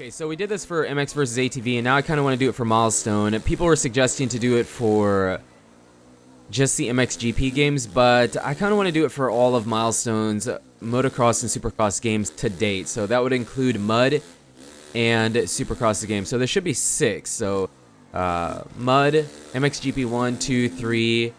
Okay, so we did this for MX versus ATV, and now I kind of want to do it for Milestone. People were suggesting to do it for just the MXGP games, but I kind of want to do it for all of Milestone's motocross and supercross games to date. So that would include Mud and Supercross the game. So there should be 6. So Mud, MXGP 1, 2, 3,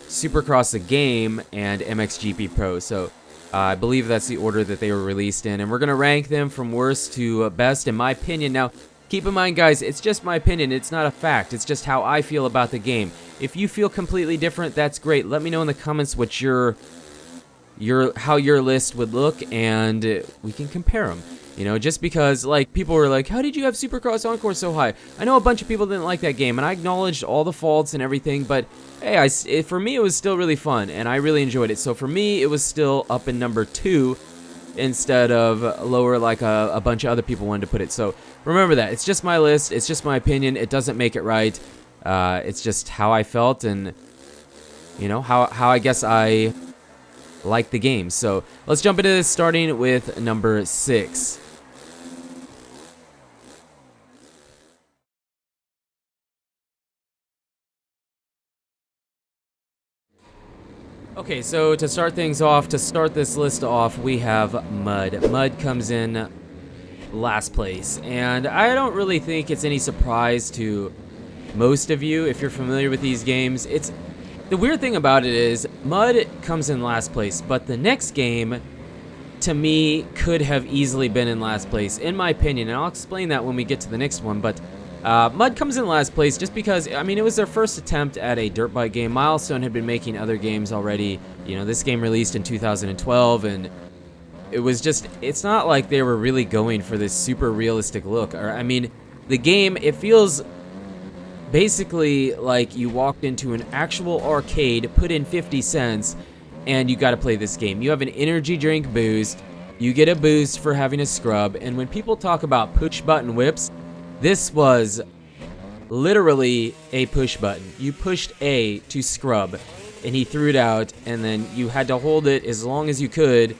Supercross the game, and MXGP Pro. So I believe that's the order that they were released in, and we're going to rank them from worst to best, in my opinion. Now, keep in mind, guys, it's just my opinion. It's not a fact. It's just how I feel about the game. If you feel completely different, that's great. Let me know in the comments what how your list would look, and we can compare them. You know, just because, like, people were like, how did you have Supercross Encore so high? I know a bunch of people didn't like that game, and I acknowledged all the faults and everything, but hey, for me, it was still really fun, and I really enjoyed it. So for me, it was still up in number 2 instead of lower like a bunch of other people wanted to put it. So remember that. It's just my list. It's just my opinion. It doesn't make it right. It's just how I felt and, you know, how I guess I like the game. So let's jump into this, starting with number 6. Okay, so to start things off, to start this list off, we have Mud. Mud comes in last place, and I don't really think it's any surprise to most of you if you're familiar with these games. The weird thing about it is Mud comes in last place, but the next game, to me, could have easily been in last place, in my opinion, and I'll explain that when we get to the next one. But Mud comes in last place just because, I mean, it was their first attempt at a dirt bike game. Milestone had been making other games already. You know, this game released in 2012, and it was just, it's not like they were really going for this super realistic look. Or, I mean, the game, it feels basically like you walked into an actual arcade, put in 50 cents, and you got to play this game. You have an energy drink boost, you get a boost for having a scrub, and when people talk about push button whips, this was literally a push button. You pushed A to scrub, and he threw it out, and then you had to hold it as long as you could,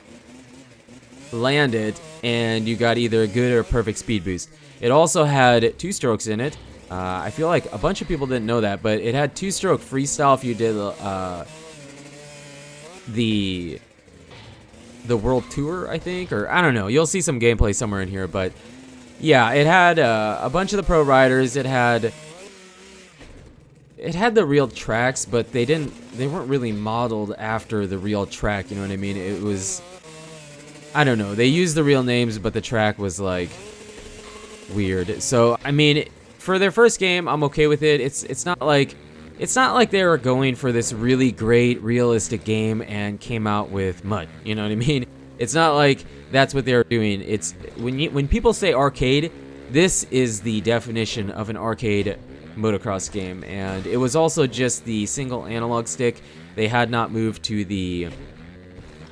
land it, and you got either a good or a perfect speed boost. It also had 2 strokes in it. I feel like a bunch of people didn't know that, but it had 2-stroke freestyle if you did the World Tour, I think, or I don't know. You'll see some gameplay somewhere in here, but yeah, it had a bunch of the pro riders. It had the real tracks, but they weren't really modeled after the real track. You know what I mean? It was, I don't know. They used the real names, but the track was like weird. So I mean, for their first game, I'm okay with it. It's not like they were going for this really great realistic game and came out with Mud. You know what I mean? It's not like that's what they were doing. It's when people say arcade, this is the definition of an arcade motocross game, and it was also just the single analog stick. They had not moved to the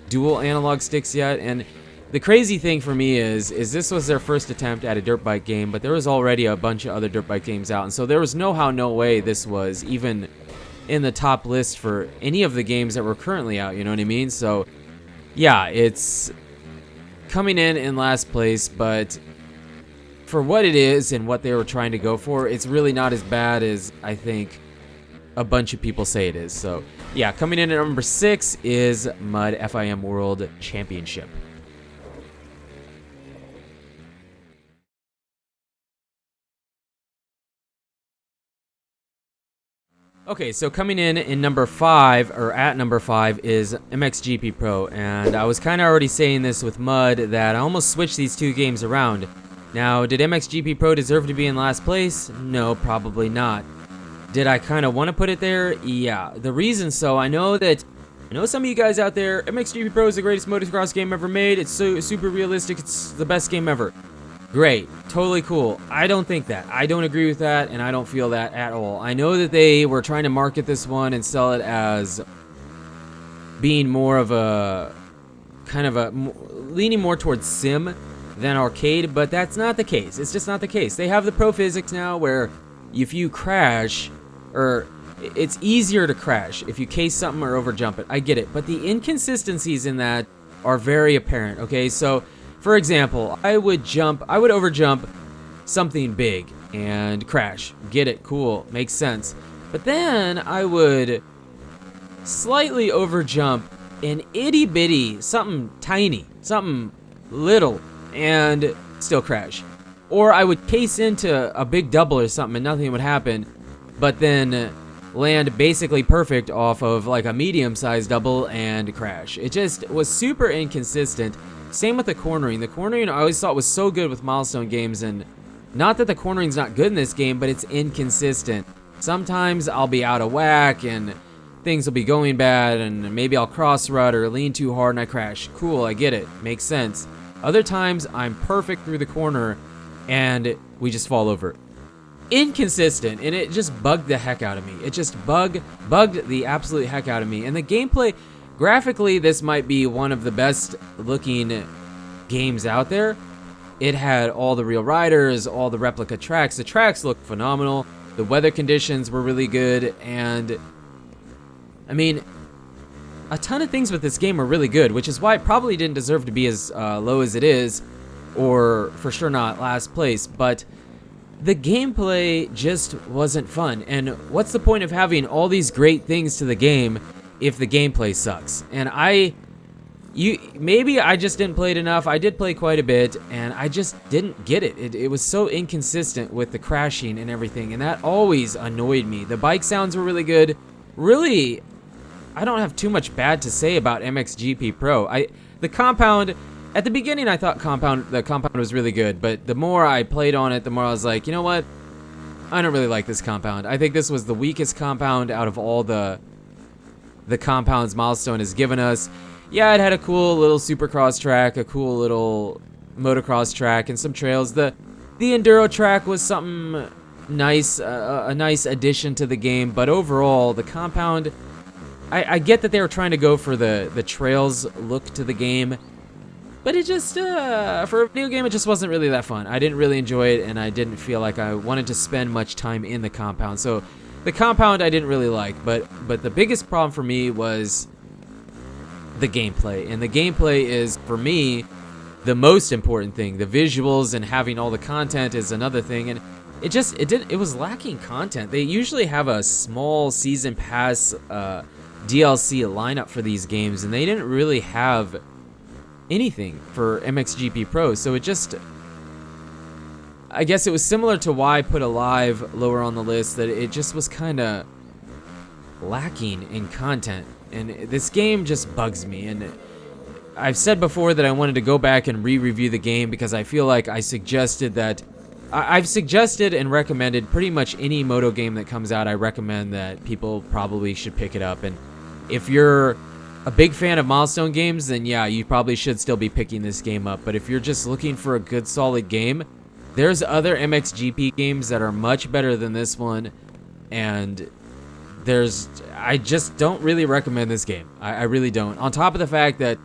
dual analog sticks yet, and the crazy thing for me is this was their first attempt at a dirt bike game, but there was already a bunch of other dirt bike games out, and so there was no way this was even in the top list for any of the games that were currently out, you know what I mean? So yeah, it's coming in last place, but for what it is and what they were trying to go for, it's really not as bad as I think a bunch of people say it is. So yeah, coming in at number 6 is Mud FIM World Championship. Okay, so coming in number 5, or at number 5, is MXGP Pro, and I was kind of already saying this with Mud that I almost switched these 2 games around. Now, did MXGP Pro deserve to be in last place? No, probably not. Did I kind of want to put it there? Yeah. The reason so, I know some of you guys out there, MXGP Pro is the greatest motocross game ever made. It's so super realistic. It's the best game ever. Great, totally cool. I don't think that. I don't agree with that, and I don't feel that at all. I know that they were trying to market this one and sell it as being more of a kind of leaning more towards sim than arcade, but that's not the case. It's just not the case. They have the pro physics now where if you crash, or it's easier to crash if you case something or overjump it. I get it, but the inconsistencies in that are very apparent, okay? So For example, I would overjump something big and crash. Get it, cool, makes sense. But then I would slightly overjump an itty bitty, something tiny, something little, and still crash. Or I would case into a big double or something and nothing would happen, but then land basically perfect off of like a medium-sized double and crash. It just was super inconsistent. Same with the cornering. The cornering I always thought was so good with Milestone games, and not that the cornering's not good in this game, but it's inconsistent. Sometimes I'll be out of whack and things will be going bad, and maybe I'll cross rut or lean too hard and I crash. Cool, I get it. Makes sense. Other times I'm perfect through the corner and we just fall over. Inconsistent, and it just bugged the heck out of me. It just bugged the absolute heck out of me. And the gameplay, graphically, this might be one of the best looking games out there. It had all the real riders, all the replica tracks. The tracks looked phenomenal. The weather conditions were really good, and I mean, a ton of things with this game are really good, which is why it probably didn't deserve to be as low as it is, or for sure not last place, but the gameplay just wasn't fun. And what's the point of having all these great things to the game if the gameplay sucks? And maybe I just didn't play it enough. I did play quite a bit, and I just didn't get it. It was so inconsistent with the crashing and everything, and that always annoyed me. The bike sounds were really good. Really, I don't have too much bad to say about MXGP Pro. The compound, at the beginning I thought the compound was really good, but the more I played on it, the more I was like, you know what? I don't really like this compound. I think this was the weakest compound out of all the compounds Milestone has given us. Yeah, it had a cool little Supercross track, a cool little motocross track, and some trails. The enduro track was something nice, a nice addition to the game, but overall, the compound, I get that they were trying to go for the trails look to the game, but it just, for a video game, it just wasn't really that fun. I didn't really enjoy it, and I didn't feel like I wanted to spend much time in the compound. So the compound I didn't really like, but the biggest problem for me was the gameplay. And the gameplay is, for me, the most important thing. The visuals and having all the content is another thing, and it was lacking content. They usually have a small season pass DLC lineup for these games, and they didn't really have anything for MXGP Pro. So it just, I guess it was similar to why I put Alive lower on the list, that it just was kind of lacking in content. And this game just bugs me. And I've said before that I wanted to go back and re-review the game because I feel like I've suggested and recommended pretty much any moto game that comes out. I recommend that people probably should pick it up. And if you're a big fan of Milestone games, then yeah, you probably should still be picking this game up. But if you're just looking for a good, solid game, there's other MXGP games that are much better than this one. And I just don't really recommend this game. I really don't. On top of the fact that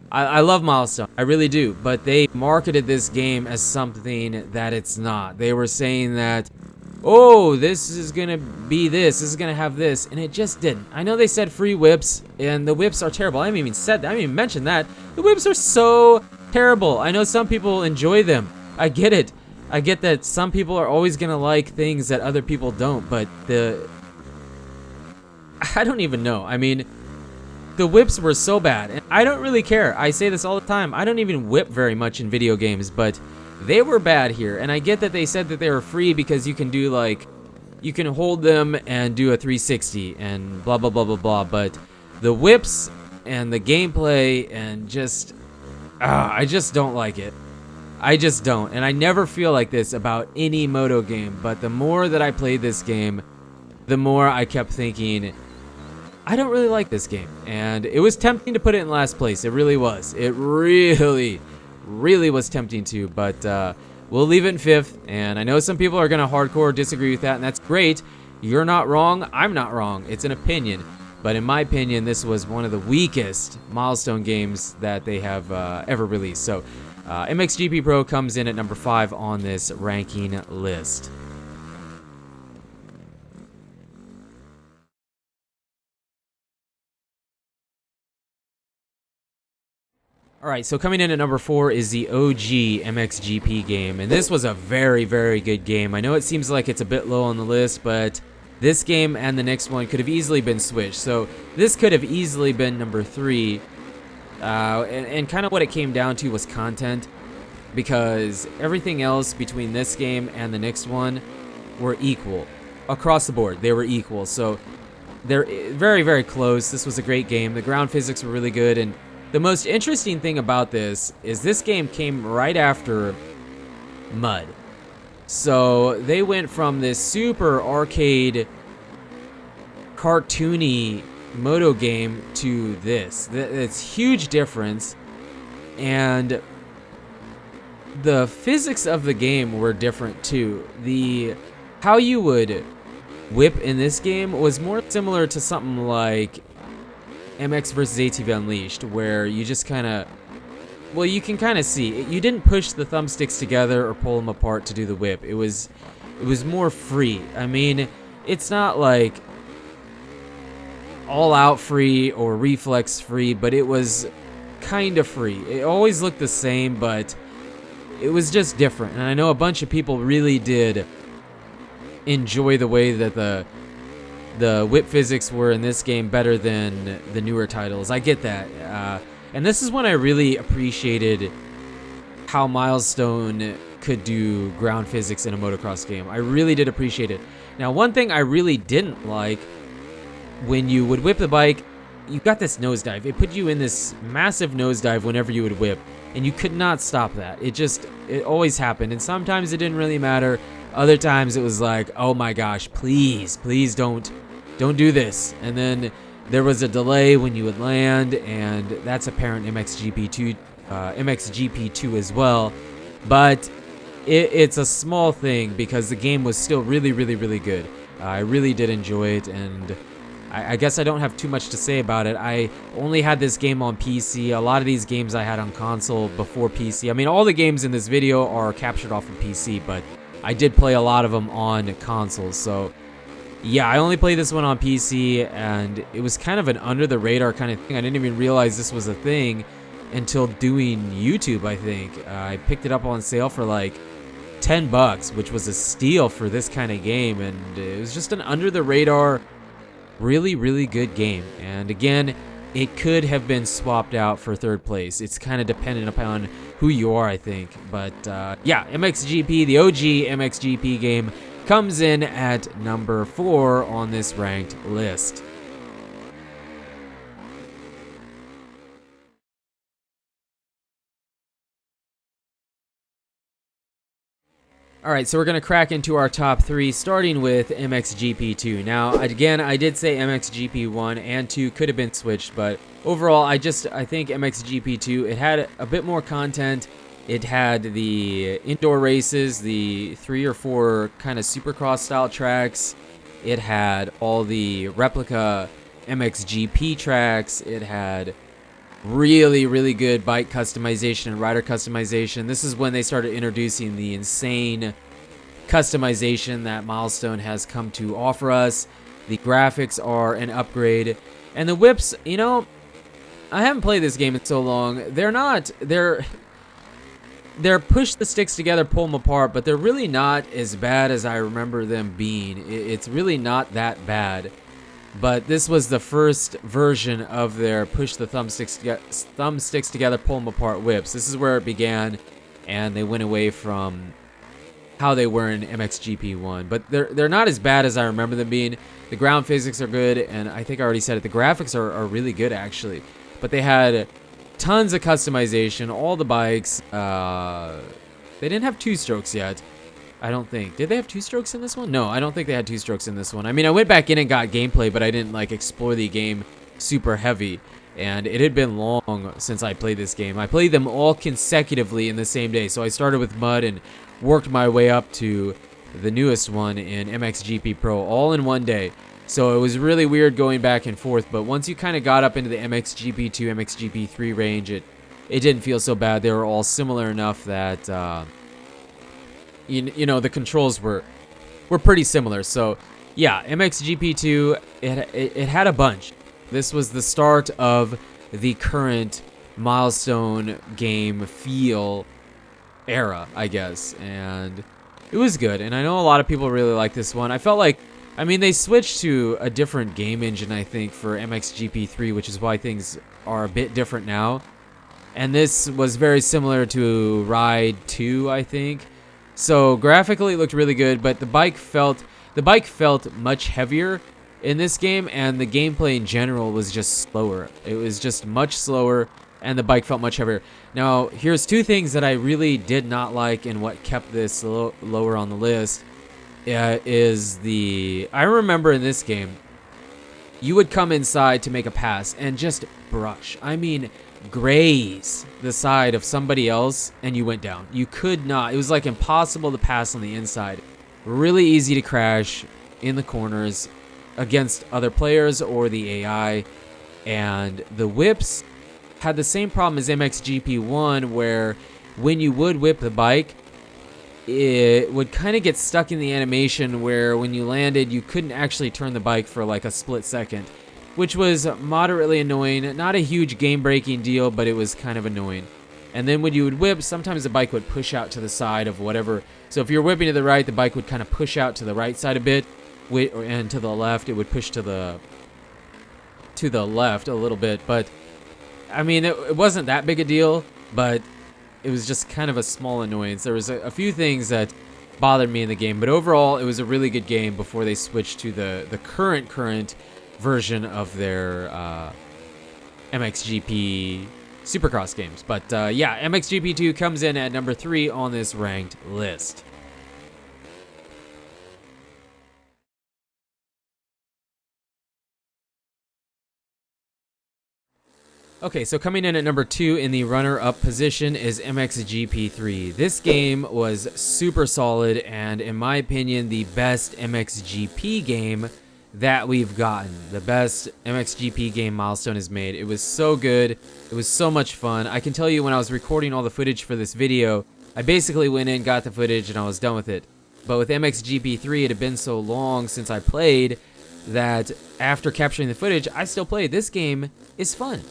I love Milestone, I really do, but they marketed this game as something that it's not. They were saying that, oh, this is gonna be this is gonna have this, and it just didn't. I know they said free whips, and the whips are terrible. I haven't even said that. I haven't even mentioned that. The whips are so terrible. I know some people enjoy them. I get it. I get that some people are always gonna like things that other people don't, but I don't even know. I mean, the whips were so bad, and I don't really care. I say this all the time. I don't even whip very much in video games, but they were bad here. And I get that they said that they were free because you can do, like, you can hold them and do a 360 and blah, blah, blah, blah, blah. But the whips and the gameplay and just, I just don't like it. I just don't. And I never feel like this about any moto game. But the more that I played this game, the more I kept thinking, I don't really like this game. And it was tempting to put it in last place. It really was. It really, really was tempting to. But we'll leave it in 5th. And I know some people are going to hardcore disagree with that, and that's great. You're not wrong. I'm not wrong. It's an opinion. But in my opinion, this was one of the weakest Milestone games that they have ever released. So MXGP Pro comes in at number 5 on this ranking list. All right, so coming in at number 4 is the OG MXGP game, and this was a very, very good game. I know it seems like it's a bit low on the list, but this game and the next one could have easily been switched. So this could have easily been number 3, and kind of what it came down to was content, because everything else between this game and the next one were equal. Across the board, they were equal, so they're very, very close. This was a great game. The ground physics were really good, and the most interesting thing about this is this game came right after Mud. So they went from this super arcade, cartoony moto game to this. It's a huge difference, and the physics of the game were different too. How you would whip in this game was more similar to something like MX versus ATV Unleashed, where you just kind of, well, you can kind of see you didn't push the thumbsticks together or pull them apart to do the whip. It was more free. I mean, it's not like all out free or reflex free, but it was kind of free. It always looked the same, but it was just different. And I know a bunch of people really did enjoy the way that the whip physics were in this game better than the newer titles. I get that. And this is when I really appreciated how Milestone could do ground physics in a motocross game. I really did appreciate it. Now, one thing I really didn't like, when you would whip the bike, you got this nosedive. It put you in this massive nosedive whenever you would whip, and you could not stop that. It always happened, and sometimes it didn't really matter. Other times it was like, oh my gosh, please don't do this. And then there was a delay when you would land, and that's apparent in MXGP2 as well. But it's a small thing because the game was still really, really, really good. I really did enjoy it, and I guess I don't have too much to say about it. I only had this game on PC. A lot of these games I had on console before PC. I mean, all the games in this video are captured off of PC, but I did play a lot of them on consoles, so yeah, I only played this one on PC, and it was kind of an under-the-radar kind of thing. I didn't even realize this was a thing until doing YouTube, I think. I picked it up on sale for like $10, which was a steal for this kind of game, and it was just an under-the-radar, really, really good game. And again, it could have been swapped out for third place. It's kind of dependent upon who you are, I think. But yeah, MXGP, the OG MXGP game, comes in at number 4 on this ranked list. All right, so we're going to crack into our top 3, starting with MXGP2. Now, again, I did say MXGP1 and 2 could have been switched, but overall, I think MXGP2, it had a bit more content. It had the indoor races, the 3 or 4 kind of Supercross style tracks. It had all the replica MXGP tracks. It had really, really good bike customization and rider customization. This is when they started introducing the insane customization that Milestone has come to offer us. The graphics are an upgrade. And the whips, you know, I haven't played this game in so long. They're push the sticks together, pull them apart, but they're really not as bad as I remember them being. It's really not that bad. But this was the first version of their push the thumbsticks together, pull them apart whips. This is where it began, and they went away from how they were in MXGP1. But they're not as bad as I remember them being. The ground physics are good, and I think I already said it. The graphics are really good, actually. But they had tons of customization, all the bikes. They didn't have 2-strokes yet, I don't think. Did they have 2-strokes in this one? No, I don't think they had 2-strokes in this one. I mean, I went back in and got gameplay, but I didn't like explore the game super heavy. And it had been long since I played this game. I played them all consecutively in the same day. So I started with Mud and worked my way up to the newest one in MXGP Pro, all in one day. So it was really weird going back and forth, but once you kind of got up into the MXGP2, MXGP3 range, it didn't feel so bad. They were all similar enough that, you know, the controls were pretty similar. So yeah, MXGP2, it had a bunch. This was the start of the current Milestone game feel era, I guess, and it was good. And I know a lot of people really like this one. I felt like, I mean, they switched to a different game engine, I think, for MXGP 3, which is why things are a bit different now. And this was very similar to Ride 2, I think. So graphically it looked really good, but the bike felt much heavier in this game, and the gameplay in general was just slower. It was just much slower, and the bike felt much heavier. Now, here's two things that I really did not like and what kept this lower on the list. I remember in this game, you would come inside to make a pass and just brush. I mean, graze the side of somebody else and you went down. You could not. It was like impossible to pass on the inside. Really easy to crash in the corners against other players or the AI. And the whips had the same problem as MXGP 1, where when you would whip the bike, it would kind of get stuck in the animation where when you landed, you couldn't actually turn the bike for like a split second, which was moderately annoying. Not a huge game-breaking deal, but it was kind of annoying. And then when you would whip, sometimes the bike would push out to the side of whatever. So if you're whipping to the right, the bike would kind of push out to the right side a bit, and to the left, it would push to the left a little bit. But I mean, it wasn't that big a deal, but it was just kind of a small annoyance. There was a few things that bothered me in the game, but overall, it was a really good game before they switched to the current version of their MXGP Supercross games. But yeah, MXGP 2 comes in at number 3 on this ranked list. Okay, so coming in at number 2 in the runner-up position is MXGP 3. This game was super solid and, in my opinion, the best MXGP game that we've gotten. The best MXGP game Milestone has made. It was so good. It was so much fun. I can tell you, when I was recording all the footage for this video, I basically went in, got the footage, and I was done with it. But with MXGP 3, it had been so long since I played that after capturing the footage, I still played. This game is fun.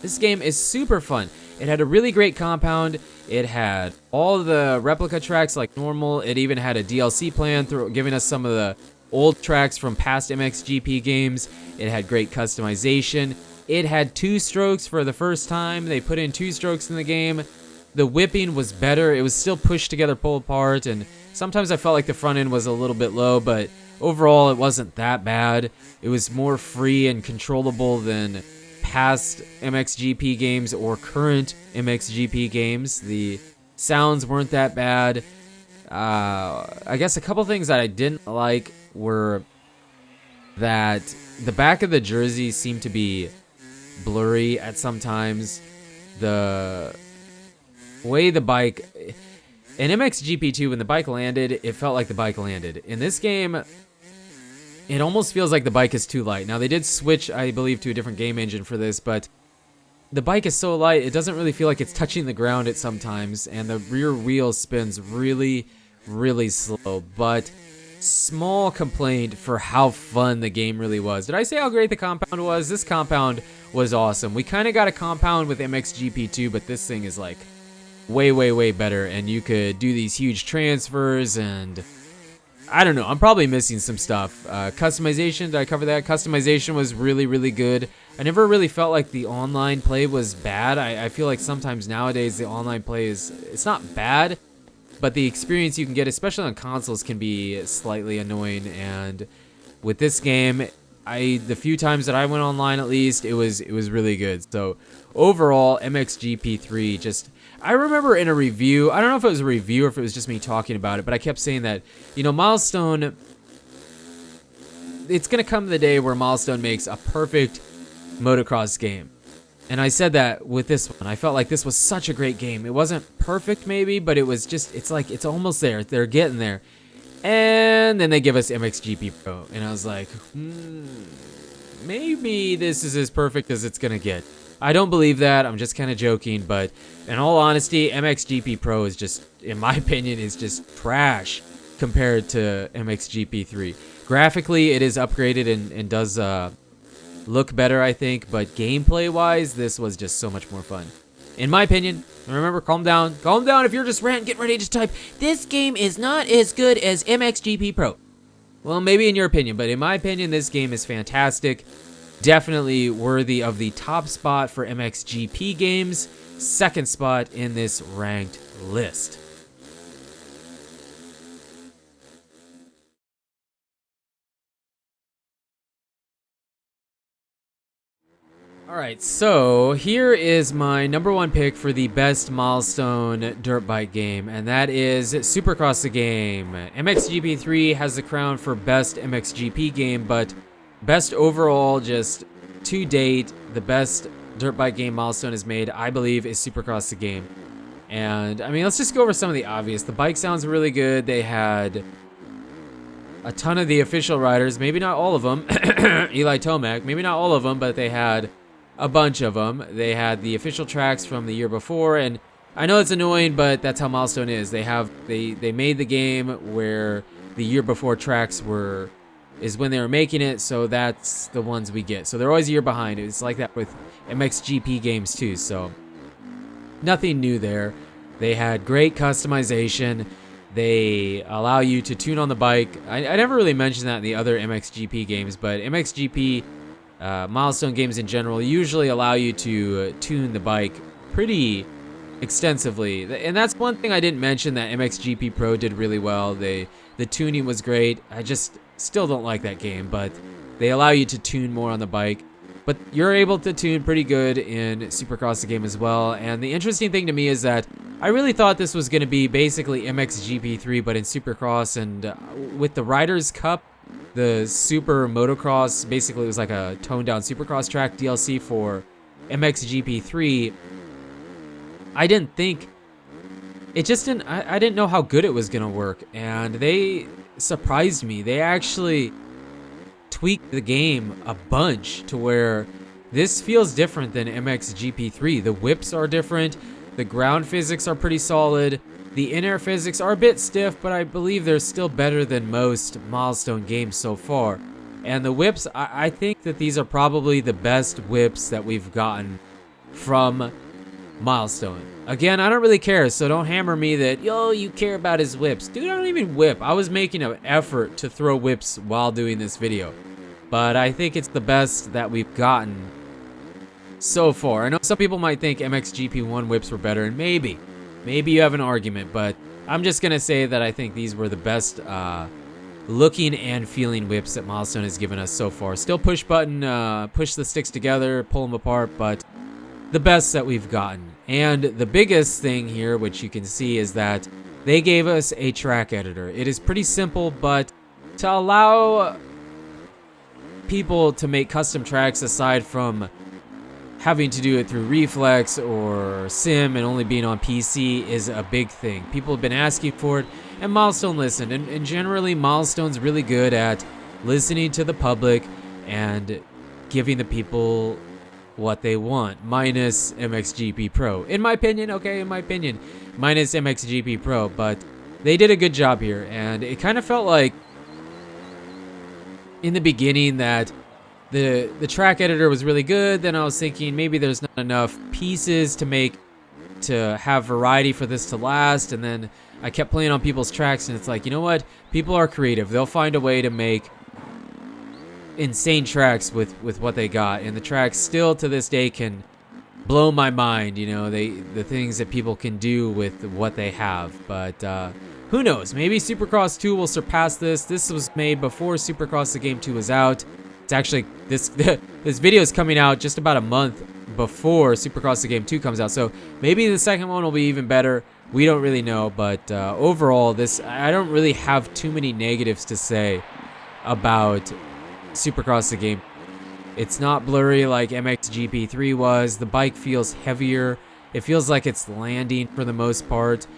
This game is super fun. It had a really great compound. It had all the replica tracks like normal. It even had a DLC plan giving us some of the old tracks from past MXGP games. It had great customization. It had 2 strokes for the first time. They put in 2 strokes in the game. The whipping was better. It was still pushed together, pull apart, and sometimes I felt like the front end was a little bit low, but overall it wasn't that bad. It was more free and controllable than past MXGP games or current MXGP games. The sounds weren't that bad. I guess a couple things that I didn't like were that the back of the jersey seemed to be blurry at some times. The way the bike in MXGP 2, when the bike landed, it felt like the bike landed. In this game, it almost feels like the bike is too light. Now, they did switch, I believe, to a different game engine for this, but the bike is so light, it doesn't really feel like it's touching the ground at sometimes, and the rear wheel spins really, really slow. But small complaint for how fun the game really was. Did I say how great the compound was? This compound was awesome. We kind of got a compound with MXGP 2, but this thing is like way, way, way better, and you could do these huge transfers, and I don't know. I'm probably missing some stuff. Customization, did I cover that? Customization was really, really good. I never really felt like the online play was bad. I feel like sometimes nowadays the online play it's not bad, but the experience you can get, especially on consoles, can be slightly annoying. And with this game, the few times that I went online, at least, it was really good. So overall, MXGP 3 just, I remember in a review, I don't know if it was a review or if it was just me talking about it, but I kept saying that, you know, Milestone, it's going to come the day where Milestone makes a perfect motocross game. And I said that with this one. I felt like this was such a great game. It wasn't perfect maybe, but it was just, it's like, it's almost there. They're getting there. And then they give us MXGP Pro. And I was like, maybe this is as perfect as it's going to get. I don't believe that. I'm just kind of joking, but in all honesty, MXGP Pro is just, in my opinion, is just trash compared to MXGP 3. Graphically, it is upgraded and does look better, I think, but gameplay-wise, this was just so much more fun. In my opinion, remember, calm down. Calm down if you're just ranting, get ready to type, this game is not as good as MXGP Pro. Well, maybe in your opinion, but in my opinion, this game is fantastic. Definitely worthy of the top spot for MXGP games, second spot in this ranked list. Alright, so here is my number one pick for the best Milestone dirt bike game, and that is Supercross the game. MXGP 3 has the crown for best MXGP game, but best overall, just to date, the best dirt bike game Milestone has made, I believe, is Supercross the game. And, I mean, let's just go over some of the obvious. The bike sounds really good. They had a ton of the official riders, maybe not all of them. Eli Tomac, maybe not all of them, but they had a bunch of them. They had the official tracks from the year before, and I know it's annoying, but that's how Milestone is. They made the game where the year before tracks is when they were making it, so that's the ones we get. So they're always a year behind. It's like that with MXGP games too, so nothing new there. They had great customization. They allow you to tune on the bike. I never really mentioned that in the other MXGP games, but MXGP Milestone games in general usually allow you to tune the bike pretty extensively, and that's one thing I didn't mention that MXGP Pro did really well. The tuning was great. I just still don't like that game, but they allow you to tune more on the bike. But you're able to tune pretty good in Supercross the game as well. And the interesting thing to me is that I really thought this was going to be basically MXGP 3, but in Supercross, and with the Riders Cup, the Super Motocross, basically it was like a toned down Supercross track DLC for MXGP 3. I didn't think, it just didn't, I didn't know how good it was going to work, and they surprised me. They actually tweaked the game a bunch to where this feels different than MXGP 3. The whips are different, the ground physics are pretty solid, the in-air physics are a bit stiff, but I believe they're still better than most Milestone games so far. And the whips, I think that these are probably the best whips that we've gotten from Milestone. Again, I don't really care, so don't hammer me that, yo, you care about his whips. Dude, I don't even whip. I was making an effort to throw whips while doing this video. But I think it's the best that we've gotten so far. I know some people might think MXGP 1 whips were better, and maybe you have an argument, but I'm just going to say that I think these were the best looking and feeling whips that Milestone has given us so far. Still push button, push the sticks together, pull them apart, but the best that we've gotten. And the biggest thing here, which you can see, is that they gave us a track editor. It is pretty simple, but to allow people to make custom tracks aside from having to do it through Reflex or Sim and only being on PC is a big thing. People have been asking for it, and Milestone listened. And generally, Milestone's really good at listening to the public and giving the people what they want, minus MXGP Pro. In my opinion, okay, in my opinion, minus MXGP Pro, but they did a good job here, and it kind of felt like in the beginning that the track editor was really good. Then I was thinking maybe there's not enough pieces to have variety for this to last, and then I kept playing on people's tracks, and it's like, you know what? People are creative. They'll find a way to make insane tracks with what they got, and the tracks still to this day can blow my mind, you know, the things that people can do with what they have. But who knows? Maybe Supercross 2 will surpass this. This was made before Supercross the Game 2 was out. It's actually, this video is coming out just about a month before Supercross the Game 2 comes out, so maybe the second one will be even better. We don't really know, but overall, I don't really have too many negatives to say about Supercross the Game. It's not blurry like MXGP 3 was. The bike feels heavier. It feels like it's landing for the most part.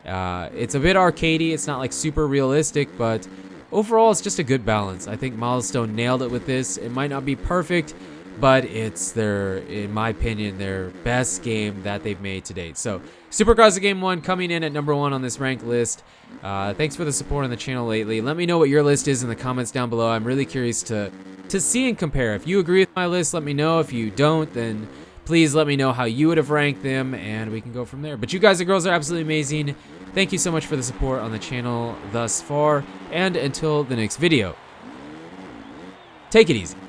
It's a bit arcadey. It's not like super realistic, but overall it's just a good balance. I think Milestone nailed it with this. It might not be perfect, but it's their, in my opinion, their best game that they've made to date. So Supercross Game 1 coming in at number 1 on this ranked list. Thanks for the support on the channel lately. Let me know what your list is in the comments down below. I'm really curious to see and compare. If you agree with my list, let me know. If you don't, then please let me know how you would have ranked them, and we can go from there. But you guys and girls are absolutely amazing. Thank you so much for the support on the channel thus far, and until the next video, take it easy.